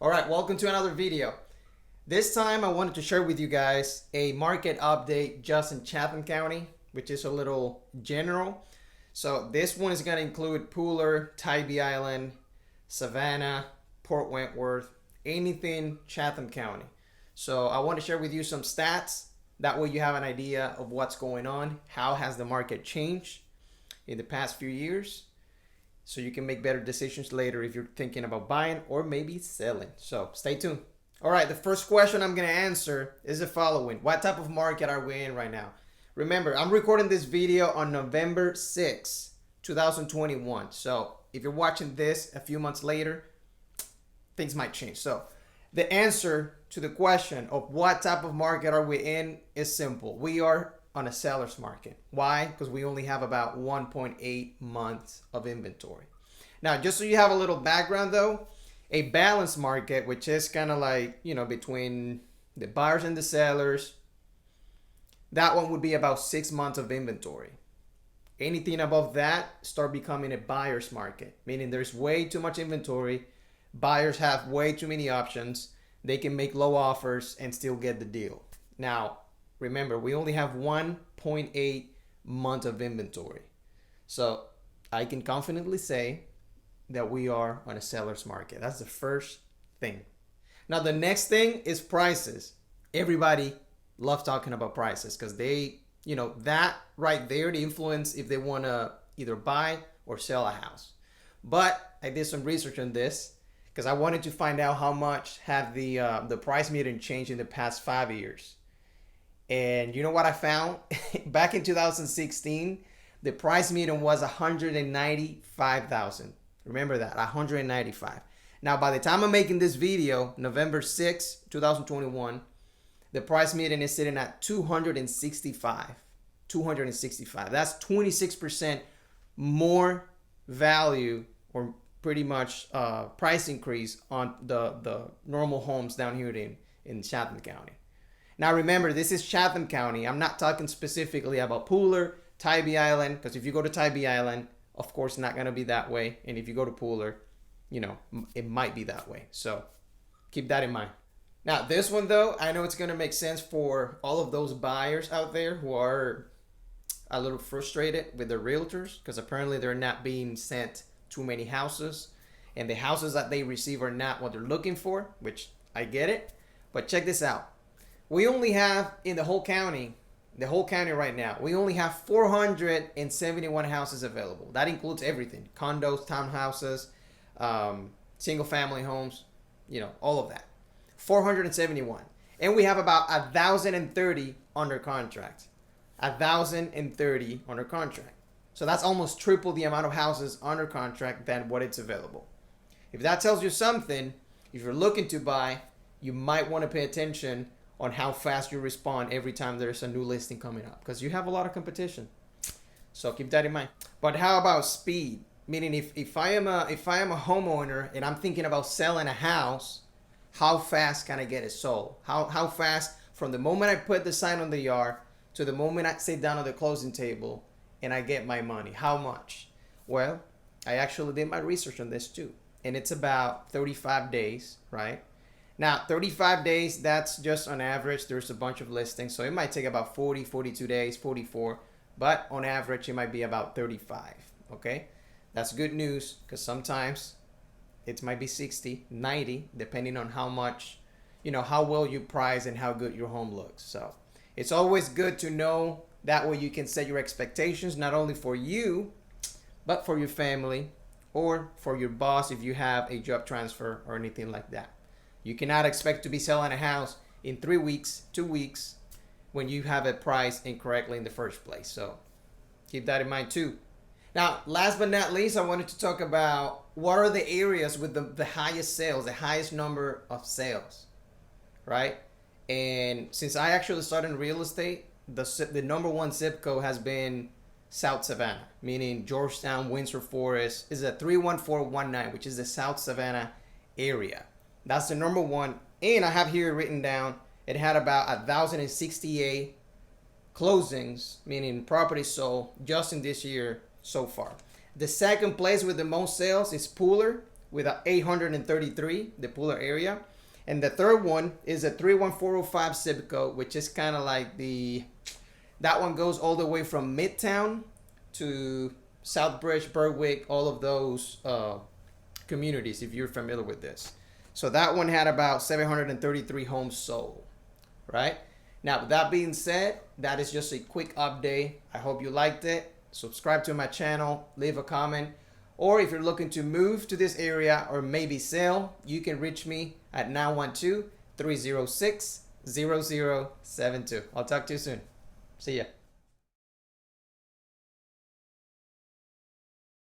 All right, welcome to another video. This time I wanted to share with you guys a market update just in Chatham County, which is a little general. So this one is going to include Pooler, Tybee Island, Savannah, Port Wentworth, anything Chatham County. So I want to share with you some stats. That way you have an idea of what's going on. How has the market changed in the past few years? So you can make better decisions later if you're thinking about buying or maybe selling. So stay tuned. All right, the first question I'm going to answer is the following. What type of market are we in right now? Remember, I'm recording this video on November 6, 2021. So if you're watching this a few months later, things might change. So the answer to the question of what type of market are we in is simple. We are on a seller's market. Why? Because we only have about 1.8 months of inventory. Now, just so you have a little background though, a balanced market, which is kind of like, between the buyers and the sellers, that one would be about 6 months of inventory. Anything above that start becoming a buyer's market, meaning there's way too much inventory. Buyers have way too many options. They can make low offers and still get the deal. Now, remember, we only have 1.8 months of inventory. So I can confidently say that we are on a seller's market. That's the first thing. Now, the next thing is prices. Everybody loves talking about prices because they, that right there, the influence if they want to either buy or sell a house. But I did some research on this because I wanted to find out how much have the price median changed in the past 5 years. And you know what I found? Back in 2016, the price median was 195,000. Remember that, 195. Now, by the time I'm making this video, November 6, 2021, the price median is sitting at 265. 265. That's 26% more value, or pretty much price increase on the normal homes down here in Chatham County. Now remember, this is Chatham County. I'm not talking specifically about Pooler, Tybee Island, because if you go to Tybee Island, of course, it's not going to be that way. And if you go to Pooler, it might be that way. So keep that in mind. Now, this one, though, I know it's going to make sense for all of those buyers out there who are a little frustrated with their realtors because apparently they're not being sent too many houses. And the houses that they receive are not what they're looking for, which I get it. But check this out. We only have in the whole county right now, we only have 471 houses available. That includes everything: condos, townhouses, single family homes, all of that. 471. And we have about 1,030 under contract. 1,030 under contract. So that's almost triple the amount of houses under contract than what it's available. If that tells you something, if you're looking to buy, you might want to pay attention on how fast you respond every time there's a new listing coming up, because you have a lot of competition. So keep that in mind. But how about speed? Meaning if I am a homeowner and I'm thinking about selling a house, how fast can I get it sold? How fast from the moment I put the sign on the yard to the moment I sit down at the closing table and I get my money? How much? Well, I actually did my research on this too. And it's about 35 days, right? Now, 35 days, that's just on average. There's a bunch of listings. So it might take about 40, 42 days, 44. But on average, it might be about 35. Okay? That's good news because sometimes it might be 60, 90, depending on how much, how well you price and how good your home looks. So it's always good to know. That way you can set your expectations, not only for you, but for your family or for your boss if you have a job transfer or anything like that. You cannot expect to be selling a house in 3 weeks, 2 weeks, when you have it priced incorrectly in the first place. So keep that in mind too. Now, last but not least, I wanted to talk about what are the areas with the highest sales, the highest number of sales, right? And since I actually started in real estate, the number one zip code has been South Savannah, meaning Georgetown, Windsor Forest is a 31419, which is the South Savannah area. That's the number one. And I have here written down, it had about 1,068 closings, meaning properties sold just in this year so far. The second place with the most sales is Pooler with a 833, the Pooler area. And the third one is a 31405 zip code, which is kind of like that one goes all the way from Midtown to Southbridge, Berwick, all of those communities, if you're familiar with this. So that one had about 733 homes sold, right? Now, with that being said, that is just a quick update. I hope you liked it. Subscribe to my channel, leave a comment. Or if you're looking to move to this area or maybe sell, you can reach me at 912-306-0072. I'll talk to you soon. See ya.